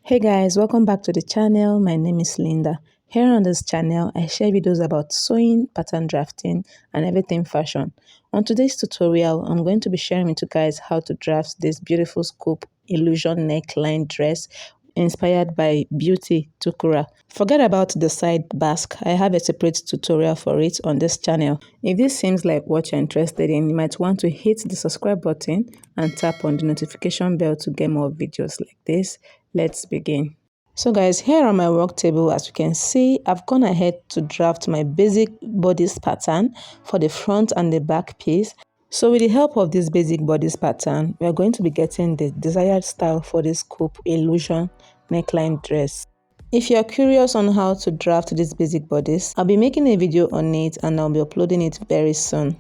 Hey guys, welcome back to the channel. My name is Linda. Here on this channel, I share videos about sewing, pattern drafting, and everything fashion. On today's tutorial, I'm going to be sharing with you guys how to draft this beautiful scoop illusion neckline dress inspired by Beauty Tukura. Forget about the side basque. I have a separate tutorial for it on this channel. If this seems like what you're interested in, you might want to hit the subscribe button and tap on the notification bell to get more videos like this. Let's begin. So guys, here on my work table, as you can see, I've gone ahead to draft my basic bodice pattern for the front and the back piece. So with the help of this basic bodice pattern, we are going to be getting the desired style for this scoop illusion neckline dress. If you're curious on how to draft this basic bodice, I'll be making a video on it and I'll be uploading it very soon.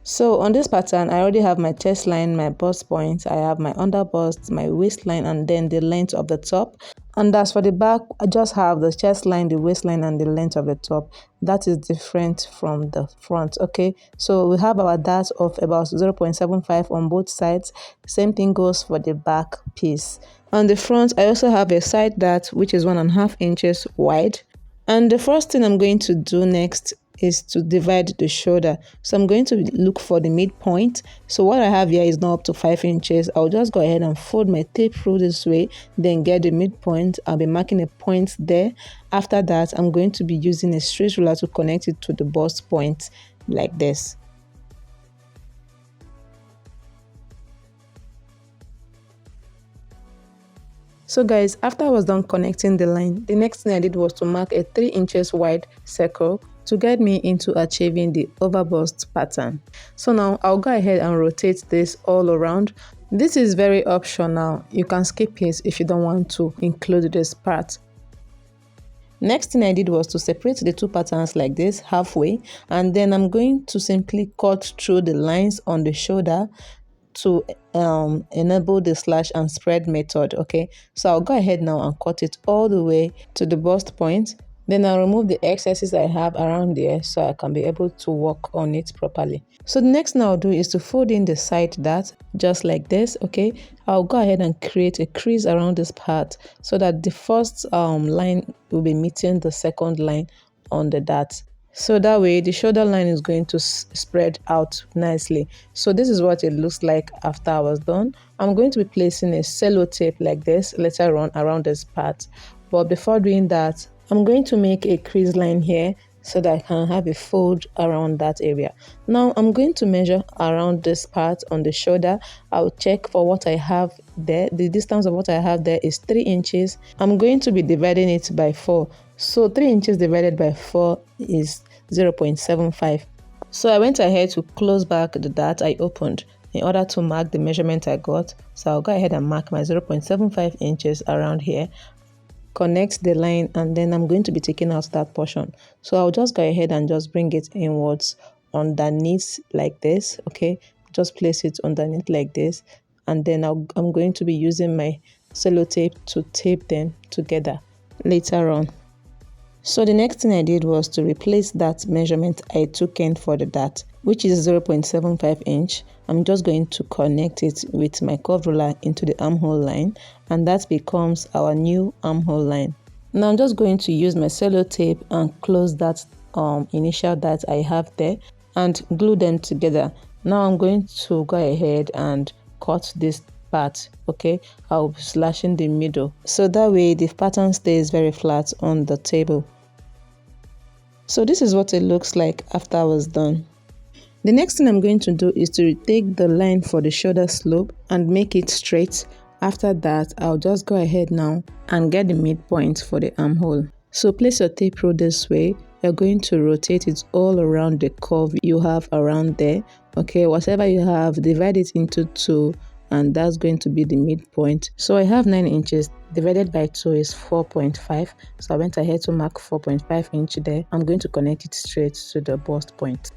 So on this pattern, I already have my chest line, my bust point, I have my under bust, my waistline, and then the length of the top. And as for the back, I just have the chest line, the waistline, and the length of the top. That is different from the front, okay? So we have our dart of about 0.75 on both sides. Same thing goes for the back piece. On the front, I also have a side dart, which is 1.5 inches wide. And the first thing I'm going to do next is to divide the shoulder. So I'm going to look for the midpoint. So what I have here is not up to 5 inches. I'll just go ahead and fold my tape through this way, then get the midpoint. I'll be marking a point there. After that, I'm going to be using a straight ruler to connect it to the bust point like this. So guys, after I was done connecting the line, the next thing I did was to mark a 3 inches wide circle to guide me into achieving the overbust pattern. So now I'll go ahead and rotate this all around. This is very optional. You can skip it if you don't want to include this part. Next thing I did was to separate the two patterns like this halfway, and then I'm going to simply cut through the lines on the shoulder to enable the slash and spread method. Okay, so I'll go ahead now and cut it all the way to the bust point. Then I'll remove the excesses I have around there so I can be able to work on it properly. So the next thing I'll do is to fold in the side dart just like this. Okay, I'll go ahead and create a crease around this part so that the first line will be meeting the second line on the dart. So that way the shoulder line is going to spread out nicely. So this is what it looks like after I was done. I'm going to be placing a cello tape like this later on around this part. But before doing that, I'm going to make a crease line here so that I can have a fold around that area. Now I'm going to measure around this part on the shoulder. I'll check for what I have there. The distance of what I have there is 3 inches. I'm going to be dividing it by 4. So 3 inches divided by 4 is 0.75. So I went ahead to close back the dart I opened in order to mark the measurement I got. So I'll go ahead and mark my 0.75 inches around here. Connect the line, and then I'm going to be taking out that portion. So I'll just go ahead and just bring it inwards underneath like this. Okay, just place it underneath like this, and then I'm going to be using my cello tape to tape them together later on. So the next thing I did was to replace that measurement I took in for the dart, which is 0.75 inch. I'm just going to connect it with my curve ruler into the armhole line, and that becomes our new armhole line. Now I'm just going to use my cello tape and close that initial dart I have there and glue them together. Now I'm going to go ahead and cut this part. Okay, I'll be slashing the middle so that way the pattern stays very flat on the table. So this is what it looks like after I was done. The next thing I'm going to do is to retake the line for the shoulder slope and make it straight. After that, I'll just go ahead now and get the midpoint for the armhole. So place your tape through this way. You're going to rotate it all around the curve you have around there. Okay, whatever you have, divide it into 2, and that's going to be the midpoint. So I have 9 inches divided by 2 is 4.5. So I went ahead to mark 4.5 inch there. I'm going to connect it straight to the bust point.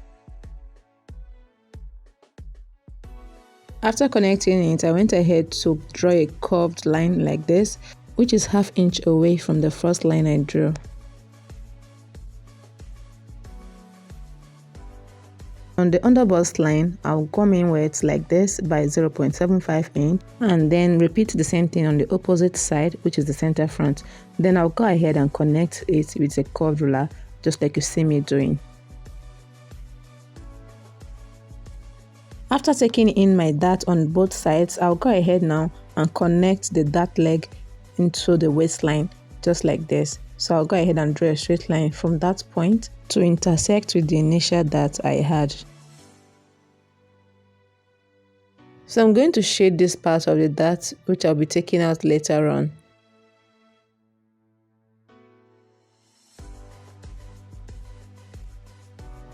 After connecting it, I went ahead to draw a curved line like this, which is ½ inch away from the first line I drew. On the underbust line, I'll come in where it's like this by 0.75 inch and then repeat the same thing on the opposite side, which is the center front. Then I'll go ahead and connect it with a curved ruler, just like you see me doing. After taking in my dart on both sides, I'll go ahead now and connect the dart leg into the waistline, just like this. So I'll go ahead and draw a straight line from that point to intersect with the initial dart I had. So I'm going to shade this part of the dart, which I'll be taking out later on.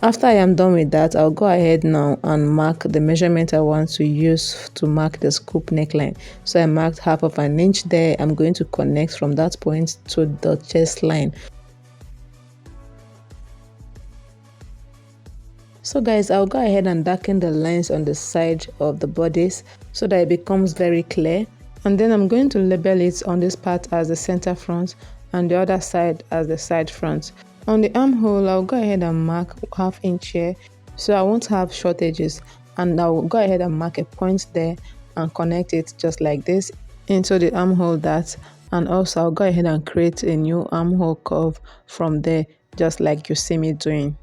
After I am done with that, I'll go ahead now and mark the measurement I want to use to mark the scoop neckline. So I marked 1/2 an inch there. I'm going to connect from that point to the chest line. So guys, I'll go ahead and darken the lines on the side of the bodice so that it becomes very clear. And then I'm going to label it on this part as the center front and the other side as the side front. On the armhole, I'll go ahead and mark 1/2 inch here so I won't have short edges, and I'll go ahead and mark a point there and connect it just like this into the armhole dart. And also I'll go ahead and create a new armhole curve from there, just like you see me doing.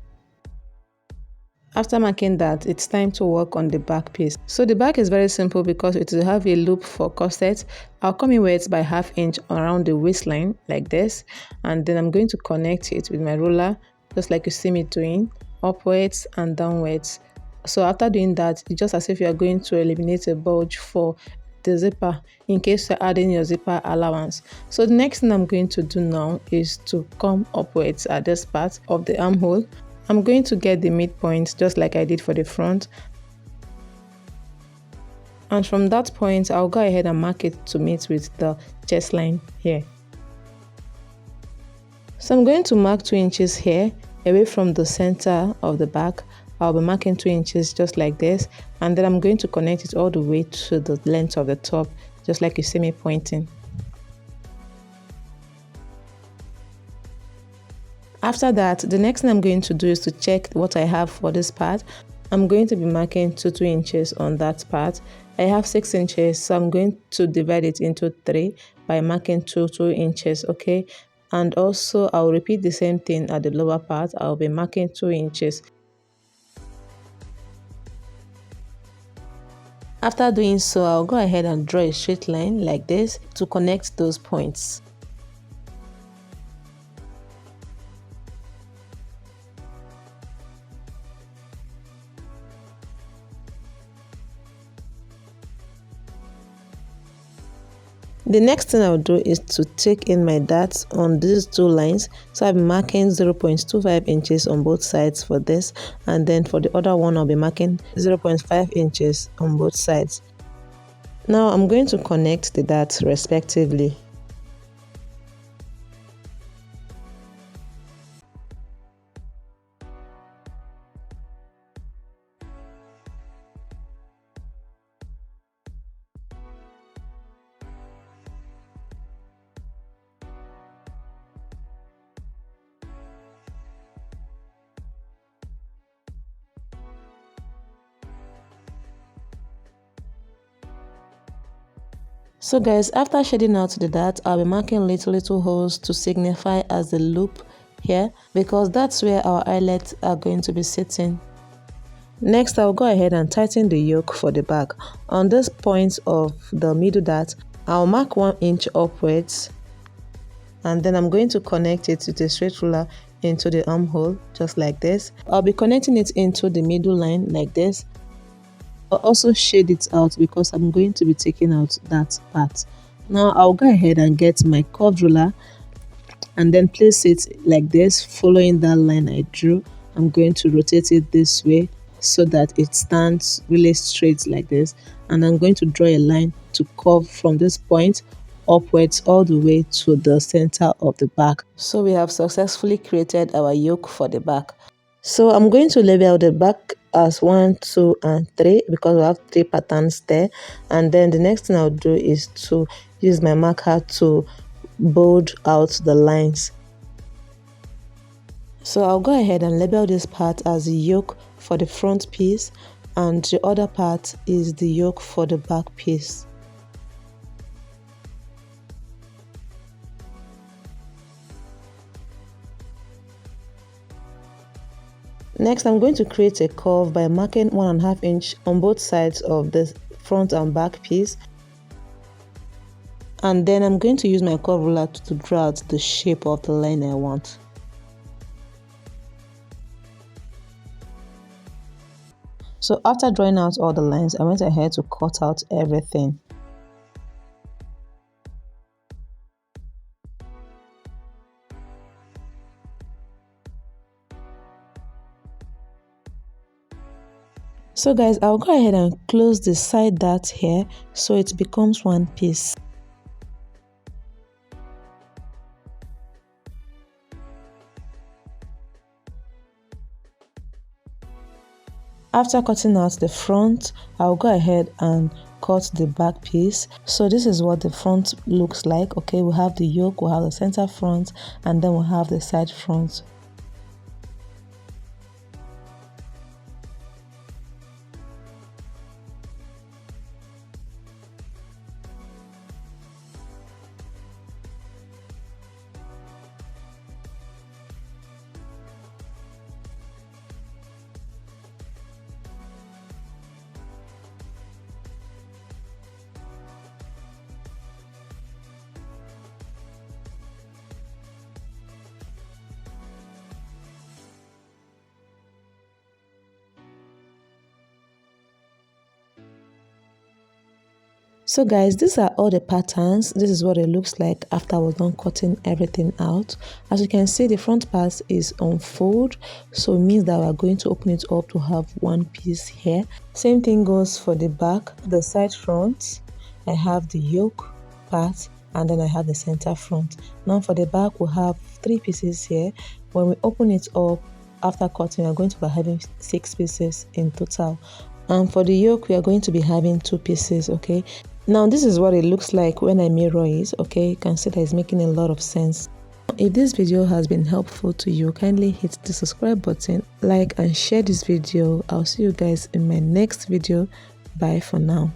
After marking that, it's time to work on the back piece. So the back is very simple because it will have a loop for corset. I'll come in where it's by 1/2 inch around the waistline like this, and then I'm going to connect it with my ruler, just like you see me doing, upwards and downwards. So after doing that, it's just as if you are going to eliminate a bulge for the zipper in case you're adding your zipper allowance. So the next thing I'm going to do now is to come upwards at this part of the armhole. I'm going to get the midpoint just like I did for the front, and from that point I'll go ahead and mark it to meet with the chest line here. So I'm going to mark 2 inches here away from the center of the back. I'll be marking 2 inches just like this, and then I'm going to connect it all the way to the length of the top, just like you see me pointing. After that, the next thing I'm going to do is to check what I have for this part. I'm going to be marking 2 inches on that part. I have 6 inches, so I'm going to divide it into 3 by marking 2 inches, okay? And also I'll repeat the same thing at the lower part. I'll be marking 2 inches. After doing so, I'll go ahead and draw a straight line like this to connect those points. The next thing I'll do is to take in my darts on these 2 lines. So I'm marking 0.25 inches on both sides for this, and then for the other one I'll be marking 0.5 inches on both sides. Now I'm going to connect the darts respectively. So guys, after shading out the dart, I'll be marking little holes to signify as the loop here, because that's where our eyelets are going to be sitting. Next, I'll go ahead and tighten the yoke for the back. On this point of the middle dart, I'll mark 1 inch upwards, and then I'm going to connect it with a straight ruler into the armhole, just like this. I'll be connecting it into the middle line like this. I'll also shade it out because I'm going to be taking out that part. Now I'll go ahead and get my curved ruler and then place it like this, following that line I drew. I'm going to rotate it this way so that it stands really straight like this, and I'm going to draw a line to curve from this point upwards all the way to the center of the back. So we have successfully created our yoke for the back. So I'm going to label the back as 1, 2, and 3 because we have 3 patterns there. And then the next thing I'll do is to use my marker to bold out the lines. So I'll go ahead and label this part as the yoke for the front piece and the other part is the yoke for the back piece. Next, I'm going to create a curve by marking 1.5 inch on both sides of the front and back piece. And then I'm going to use my curve ruler to draw out the shape of the line I want. So after drawing out all the lines, I went ahead to cut out everything. So guys, I'll go ahead and close the side dart here so it becomes one piece. After cutting out the front, I'll go ahead and cut the back piece. So this is what the front looks like. Okay, we have the yoke, we have the center front, and then we have the side front. So guys, these are all the patterns. This is what it looks like after I was done cutting everything out. As you can see, the front part is on fold, so it means that we are going to open it up to have one piece here. Same thing goes for the back, the side front. I have the yoke part and then I have the center front. Now for the back, we have 3 pieces here. When we open it up after cutting, we are going to be having 6 pieces in total. And for the yoke, we are going to be having 2 pieces. Okay, now this is what it looks like when I mirror it. Okay, you can see that it's making a lot of sense. If this video has been helpful to you, kindly hit the subscribe button, like and share this video. I'll see you guys in my next video. Bye for now.